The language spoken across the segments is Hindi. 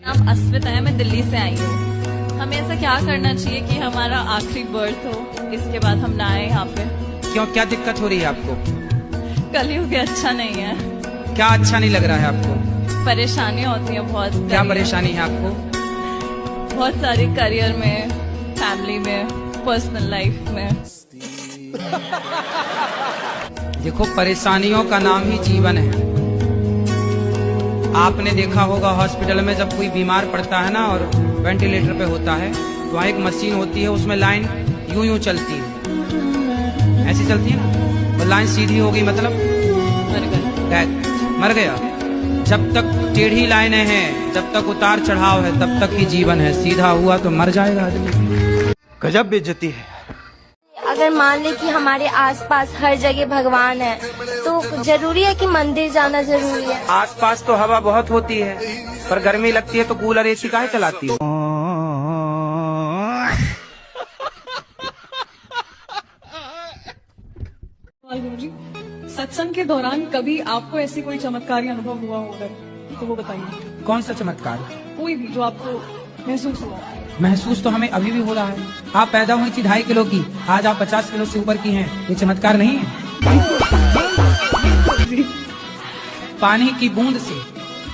नाम अस्मिता है, मैं दिल्ली से आई हूँ। हमें ऐसा क्या करना चाहिए कि हमारा आखिरी बर्थ हो, इसके बाद हम ना आए यहाँ पे? क्यों, क्या दिक्कत हो रही है आपको? कलयुग अच्छा नहीं है। क्या अच्छा नहीं लग रहा है आपको? परेशानियाँ होती हैं बहुत। क्या परेशानी है आपको? बहुत सारी, करियर में, फैमिली में, पर्सनल लाइफ में। देखो, परेशानियों का नाम ही जीवन है। आपने देखा होगा हॉस्पिटल में जब कोई बीमार पड़ता है ना और वेंटिलेटर पे होता है तो वहाँ एक मशीन होती है, उसमें लाइन यूं यूं चलती है, ऐसी चलती है ना, और लाइन सीधी हो गई मतलब मर गया। जब तक टेढ़ी लाइनें हैं, जब तक उतार चढ़ाव है, तब तक ही जीवन है। सीधा हुआ तो मर जाएगा आदमी। गजब बेइज्जती है। अगर मान ले कि हमारे आसपास हर जगह भगवान है तो जरूरी है कि मंदिर जाना जरूरी है। आसपास तो हवा बहुत होती है, पर गर्मी लगती है तो कूलर एसी काहे चलाती है? गुरुजी, सत्संग के दौरान कभी आपको ऐसी कोई चमत्कारी अनुभव हुआ होगा तो वो बताइए। कौन सा चमत्कार? कोई भी जो आपको महसूस हुआ। महसूस तो हमें अभी भी हो रहा है। आप पैदा हुई थी 2.5 किलो की, आज आप 50 किलो से ऊपर की हैं। ये चमत्कार नहीं है? पानी की बूंद से,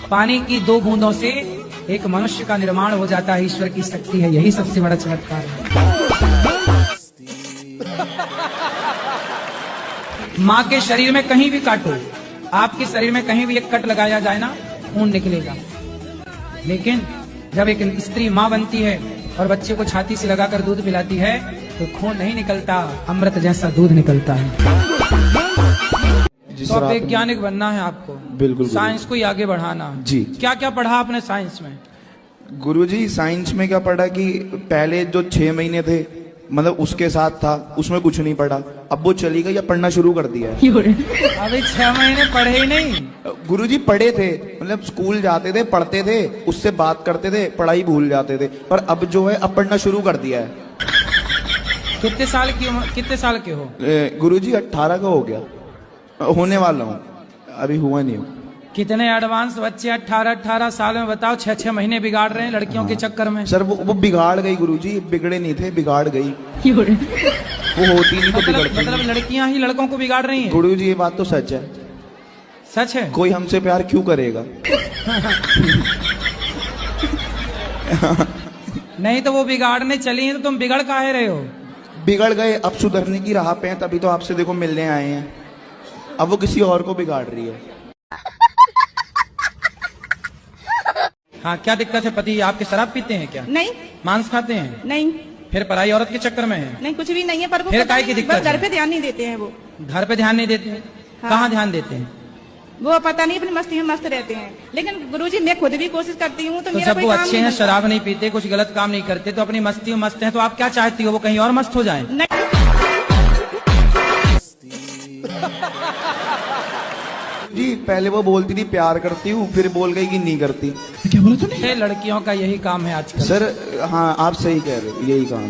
पानी की 2 बूंदों से एक मनुष्य का निर्माण हो जाता है। ईश्वर की शक्ति है, यही सबसे बड़ा चमत्कार है। माँ के शरीर में कहीं भी काटो, आपके शरीर में कहीं भी एक कट लगाया जाए ना, खून निकलेगा। लेकिन जब एक स्त्री माँ बनती है और बच्चे को छाती से लगाकर दूध पिलाती है तो खून नहीं निकलता, अमृत जैसा दूध निकलता है। तो अब वैज्ञानिक बनना है आपको। बिल्कुल। साइंस को ही आगे बढ़ाना है। जी। क्या क्या पढ़ा आपने साइंस में? गुरुजी, साइंस में क्या पढ़ा कि पहले जो 6 महीने थे, मतलब उसके साथ था, उसमें कुछ नहीं पढ़ा। अब वो चली गई, अब पढ़ना शुरू कर दिया है। अभी 6 महीने पढ़े ही नहीं? गुरुजी पढ़े थे, मतलब स्कूल जाते थे, पढ़ते थे, उससे बात करते थे, पढ़ाई भूल जाते थे, पर अब जो है अब पढ़ना शुरू कर दिया है। कितने साल की उम्र, कितने साल के हो? गुरुजी 18 का हो गया, होने वाला हूँ, अभी हुआ नहीं हूँ। कितने एडवांस बच्चे 18 साल में, बताओ। 6 महीने बिगाड़ रहे हैं लड़कियों के चक्कर में। सर वो बिगाड़ गई गुरुजी, बिगड़े नहीं थे, बिगाड़ गई। वो होती नहीं तो बिगड़ती। मतलब लड़कियां ही लड़कों को बिगाड़ रही हैं? गुरुजी ये बात तो सच है। सच है? कोई हमसे प्यार क्यों करेगा? नहीं तो वो बिगाड़ने चली हैं तो तुम बिगड़ काहे रहे हो? बिगड़ गए, अब सुधरने की राह पे हैं, तभी तो आपसे देखो मिलने आए हैं। अब वो किसी और को बिगाड़ रही है। हाँ, क्या दिक्कत है? पति आपके शराब पीते हैं क्या? नहीं। मांस खाते हैं? नहीं। फिर पराई औरत के चक्कर में है? नहीं, कुछ भी नहीं है, पर वो फिर काहे की दिक्कत है? घर पे ध्यान नहीं देते हैं। वो घर पे ध्यान नहीं देते हैं? हाँ। कहाँ ध्यान देते हैं? वो पता नहीं, अपनी मस्ती में मस्त रहते हैं। लेकिन गुरुजी, मैं खुद भी कोशिश करती हूँ तो तो मेरा जब कोई वो काम अच्छे नहीं हैं, बनता। शराब नहीं पीते, कुछ गलत काम नहीं करते, तो अपनी मस्ती में मस्त हैं, तो आप क्या चाहती हो वो कहीं और मस्त हो जाएं? नहीं। जी पहले वो बोलती थी प्यार करती हूँ, फिर बोल गई कि नहीं करती। क्या बोला तूने? लड़कियों का यही काम है आजकल। सर हाँ, आप सही कह रहे हो, यही काम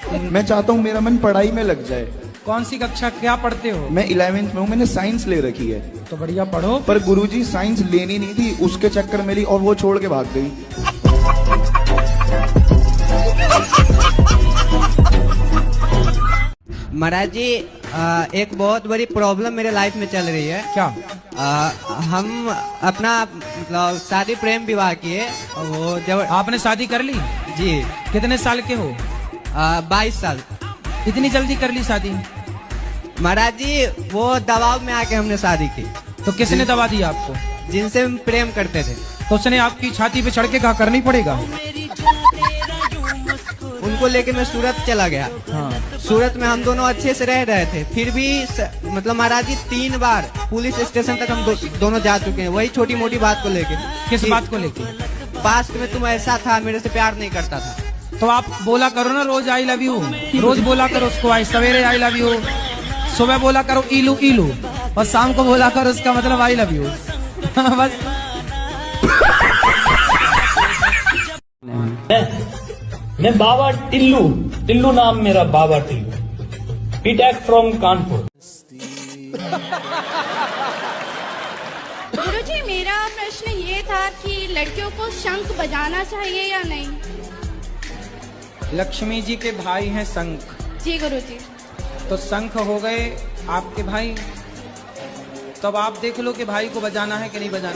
है। मैं चाहता हूँ मेरा मन पढ़ाई में लग जाए। कौन सी कक्षा, क्या पढ़ते हो? मैं 11वीं में हूँ, मैंने साइंस ले रखी है। तो बढ़िया पढ़ो। पर गुरुजी साइंस लेनी नहीं थी, उसके चक्कर में ली और वो छोड़ के भाग गई। महाराज जी, एक बहुत बड़ी प्रॉब्लम मेरे लाइफ में चल रही है। क्या? हम अपना मतलब शादी प्रेम विवाह किए, वो जब आपने शादी कर ली? जी। कितने साल के हो? 22 साल। इतनी जल्दी कर ली शादी? महाराज जी, वो दबाव में आके हमने शादी की। तो किसने दबा दिया आपको? जिनसे हम प्रेम करते थे। तो उसने आपकी छाती पे चढ़ के कहा करनी पड़ेगा? उनको लेके मैं सूरत चला गया। हाँ। सूरत में हम दोनों अच्छे से रह रहे थे, फिर भी मतलब महाराज जी 3 बार पुलिस स्टेशन तक हम दोनों जा चुके हैं, वही छोटी मोटी बात को लेके। किस बात को लेके? पास्ट में तुम ऐसा था, मेरे से प्यार नहीं करता था। तो आप बोला करो ना रोज आई लव यू, रोज बोला करो उसको, आई सवेरे आई लव यू, सुबह बोला करो इलू इलू, और शाम को बोला करो उसका मतलब आई लव यू। बस। मैं बाबा टिल्लू, टिल्लू नाम मेरा, बाबा टिल्लू, बीटेक फ्रॉम कानपुर। गुरुजी, मेरा प्रश्न ये था कि लड़कियों को शंख बजाना चाहिए या नहीं। लक्ष्मी जी के भाई हैं शंख, जी गुरुजी। तो शंख हो गए आपके भाई। तो अब आप देख लो कि भाई को बजाना है कि नहीं बजाना।